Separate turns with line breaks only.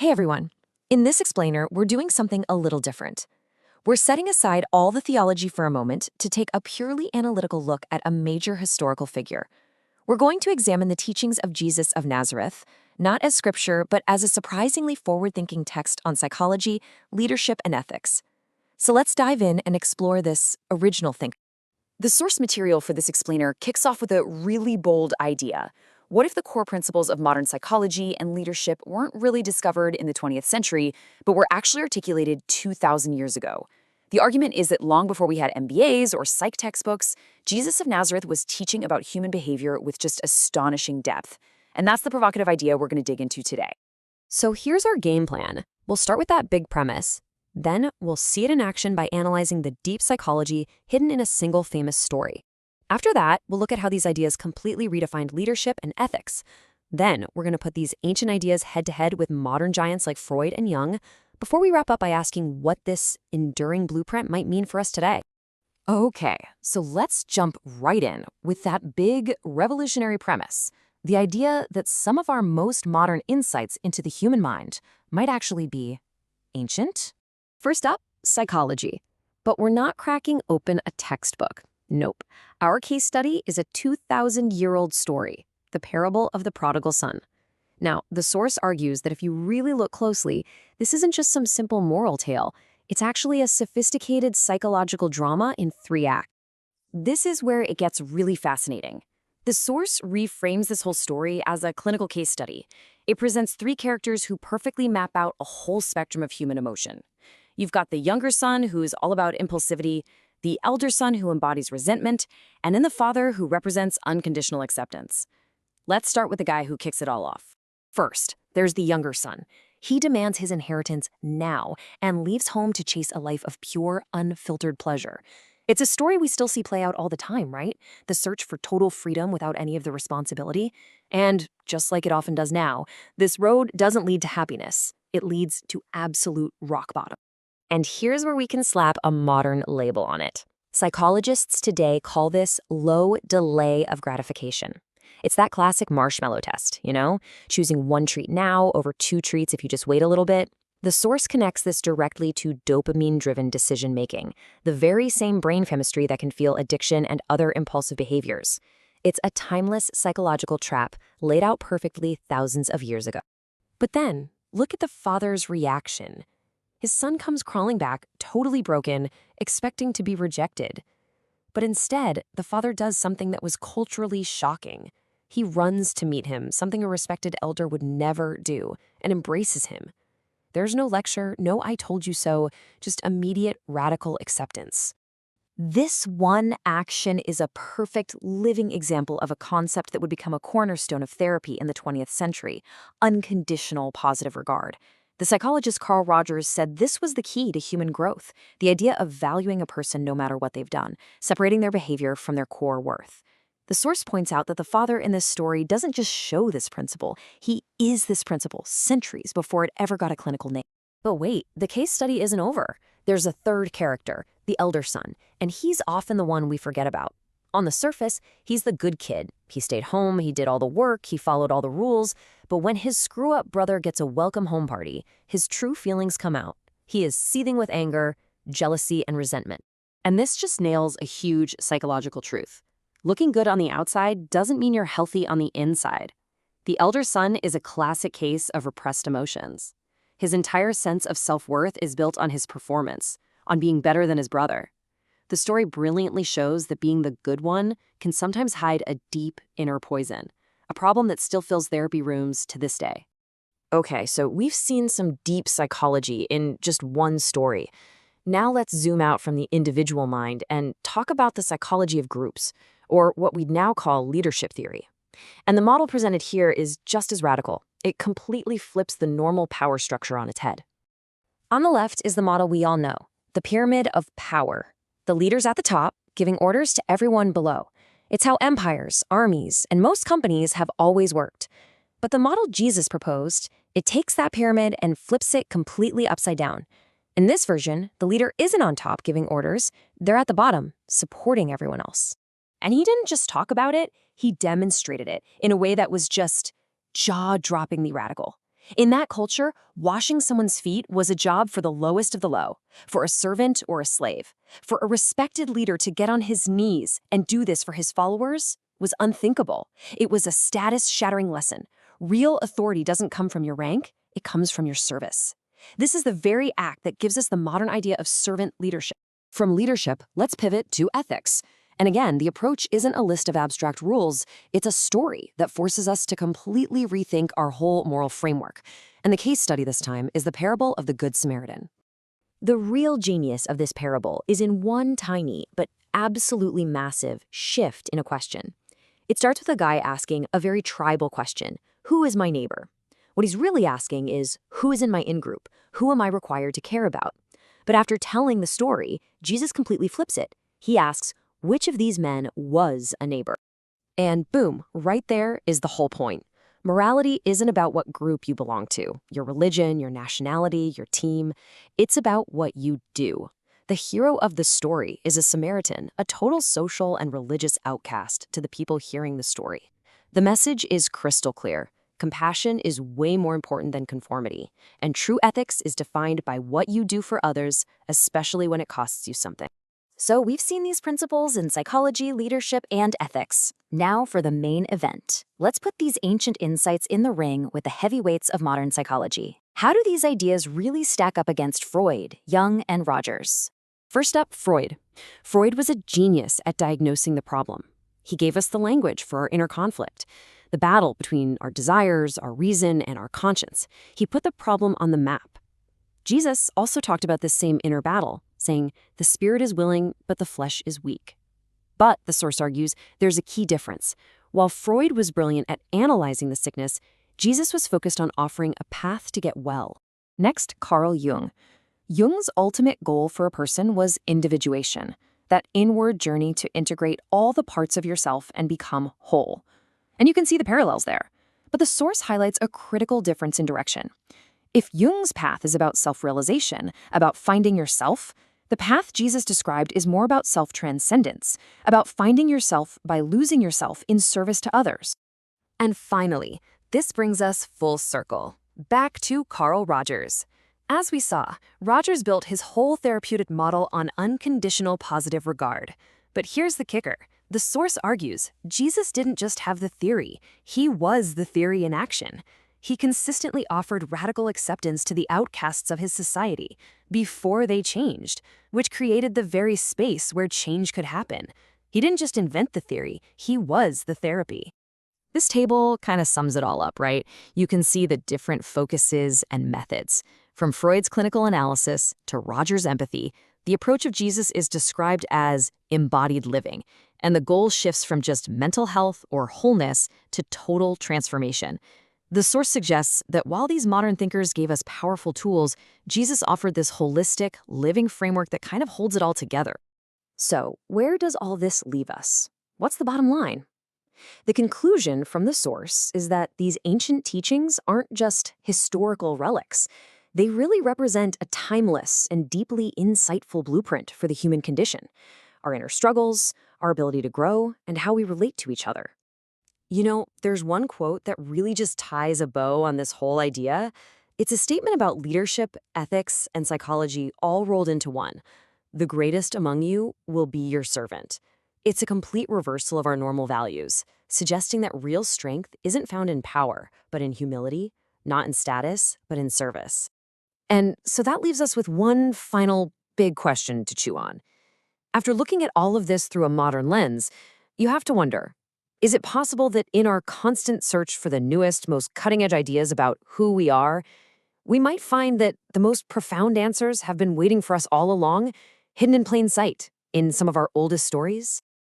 Hey everyone. In this explainer, we're doing something a little different. We're setting aside all the theology for a moment to take a purely analytical look at a major historical figure. We're going to examine the teachings of Jesus of Nazareth, not as scripture, but as a surprisingly forward-thinking text on psychology, leadership, and ethics. So let's dive in and explore this original thinking. The source material for this explainer kicks off with a really bold idea. What if the core principles of modern psychology and leadership weren't really discovered in the 20th century, but were actually articulated 2,000 years ago? The argument is that long before we had MBAs or psych textbooks, Jesus of Nazareth was teaching about human behavior with just astonishing depth. And that's the provocative idea we're going to dig into today.
So here's our game plan. We'll start with that big premise. Then we'll see it in action by analyzing the deep psychology hidden in a single famous story. After that, we'll look at how these ideas completely redefined leadership and ethics. Then we're going to put these ancient ideas head-to-head with modern giants like Freud and Jung, before we wrap up by asking what this enduring blueprint might mean for us today.
Okay, so let's jump right in with that big revolutionary premise. The idea that some of our most modern insights into the human mind might actually be ancient.
First up, psychology. But we're not cracking open a textbook. Nope. Our case study is a 2,000-year-old story, the parable of the prodigal son. Now, the source argues that if you really look closely, this isn't just some simple moral tale. It's actually a sophisticated psychological drama in 3 acts.
This is where it gets really fascinating. The source reframes this whole story as a clinical case study. It presents 3 characters who perfectly map out a whole spectrum of human emotion. You've got the younger son, who's all about impulsivity, the elder son who embodies resentment, and then the father who represents unconditional acceptance. Let's start with the guy who kicks it all off. First, there's the younger son. He demands his inheritance now and leaves home to chase a life of pure, unfiltered pleasure. It's a story we still see play out all the time, right? The search for total freedom without any of the responsibility. And just like it often does now, this road doesn't lead to happiness. It leads to absolute rock bottom.
And here's where we can slap a modern label on it. Psychologists today call this low delay of gratification. It's that classic marshmallow test, choosing 1 treat now over 2 treats if you just wait a little bit. The source connects this directly to dopamine-driven decision-making, the very same brain chemistry that can fuel addiction and other impulsive behaviors. It's a timeless psychological trap laid out perfectly thousands of years ago. But then, look at the father's reaction. His son comes crawling back, totally broken, expecting to be rejected. But instead, the father does something that was culturally shocking. He runs to meet him, something a respected elder would never do, and embraces him. There's no lecture, no I told you so, just immediate radical acceptance.
This one action is a perfect living example of a concept that would become a cornerstone of therapy in the 20th century, unconditional positive regard. The psychologist Carl Rogers said this was the key to human growth, the idea of valuing a person no matter what they've done, separating their behavior from their core worth. The source points out that the father in this story doesn't just show this principle, he is this principle centuries before it ever got a clinical name.
But wait, the case study isn't over. There's a third character, the elder son, and he's often the one we forget about. On the surface, he's the good kid. He stayed home, he did all the work, he followed all the rules, but when his screw-up brother gets a welcome home party, his true feelings come out. He is seething with anger, jealousy, and resentment.
And this just nails a huge psychological truth. Looking good on the outside doesn't mean you're healthy on the inside. The elder son is a classic case of repressed emotions. His entire sense of self-worth is built on his performance, on being better than his brother. The story brilliantly shows that being the good one can sometimes hide a deep inner poison, a problem that still fills therapy rooms to this day. Okay, so we've seen some deep psychology in just one story. Now let's zoom out from the individual mind and talk about the psychology of groups, or what we'd now call leadership theory. And the model presented here is just as radical. It completely flips the normal power structure on its head.
On the left is the model we all know, the pyramid of power. The leaders at the top, giving orders to everyone below. It's how empires, armies, and most companies have always worked. But the model Jesus proposed, it takes that pyramid and flips it completely upside down. In this version, the leader isn't on top giving orders, they're at the bottom, supporting everyone else. And he didn't just talk about it, he demonstrated it in a way that was just jaw-droppingly radical. In that culture, washing someone's feet was a job for the lowest of the low, for a servant or a slave. For a respected leader to get on his knees and do this for his followers was unthinkable. It was a status-shattering lesson. Real authority doesn't come from your rank, it comes from your service. This is the very act that gives us the modern idea of servant leadership. From leadership, let's pivot to ethics. And again, the approach isn't a list of abstract rules, it's a story that forces us to completely rethink our whole moral framework. And the case study this time is the parable of the Good Samaritan. The real genius of this parable is in one tiny, but absolutely massive, shift in a question. It starts with a guy asking a very tribal question: who is my neighbor? What he's really asking is, who is in my in-group? Who am I required to care about? But after telling the story, Jesus completely flips it. He asks, which of these men was a neighbor? And boom, right there is the whole point. Morality isn't about what group you belong to, your religion, your nationality, your team. It's about what you do. The hero of the story is a Samaritan, a total social and religious outcast to the people hearing the story. The message is crystal clear. Compassion is way more important than conformity, and true ethics is defined by what you do for others, especially when it costs you something. So we've seen these principles in psychology, leadership, and ethics. Now for the main event. Let's put these ancient insights in the ring with the heavyweights of modern psychology. How do these ideas really stack up against Freud, Jung, and Rogers? First up, Freud. Freud was a genius at diagnosing the problem. He gave us the language for our inner conflict, the battle between our desires, our reason, and our conscience. He put the problem on the map. Jesus also talked about this same inner battle, saying, the spirit is willing, but the flesh is weak. But, the source argues, there's a key difference. While Freud was brilliant at analyzing the sickness, Jesus was focused on offering a path to get well. Next, Carl Jung. Jung's ultimate goal for a person was individuation, that inward journey to integrate all the parts of yourself and become whole. And you can see the parallels there. But the source highlights a critical difference in direction. If Jung's path is about self-realization, about finding yourself, the path Jesus described is more about self-transcendence, about finding yourself by losing yourself in service to others. And finally, this brings us full circle, back to Carl Rogers. As we saw, Rogers built his whole therapeutic model on unconditional positive regard. But here's the kicker. The source argues Jesus didn't just have the theory, he was the theory in action. He consistently offered radical acceptance to the outcasts of his society before they changed, which created the very space where change could happen. He didn't just invent the theory, he was the therapy. This table kind of sums it all up, right? You can see the different focuses and methods. From Freud's clinical analysis to Rogers' empathy, the approach of Jesus is described as embodied living, and the goal shifts from just mental health or wholeness to total transformation. The source suggests that while these modern thinkers gave us powerful tools, Jesus offered this holistic, living framework that kind of holds it all together. So, where does all this leave us? What's the bottom line? The conclusion from the source is that these ancient teachings aren't just historical relics. They really represent a timeless and deeply insightful blueprint for the human condition, our inner struggles, our ability to grow, and how we relate to each other. You know, there's one quote that really just ties a bow on this whole idea. It's a statement about leadership, ethics, and psychology all rolled into one. The greatest among you will be your servant. It's a complete reversal of our normal values, suggesting that real strength isn't found in power, but in humility, not in status, but in service. And so that leaves us with one final big question to chew on. After looking at all of this through a modern lens, you have to wonder, is it possible that in our constant search for the newest, most cutting-edge ideas about who we are, we might find that the most profound answers have been waiting for us all along, hidden in plain sight, in some of our oldest stories?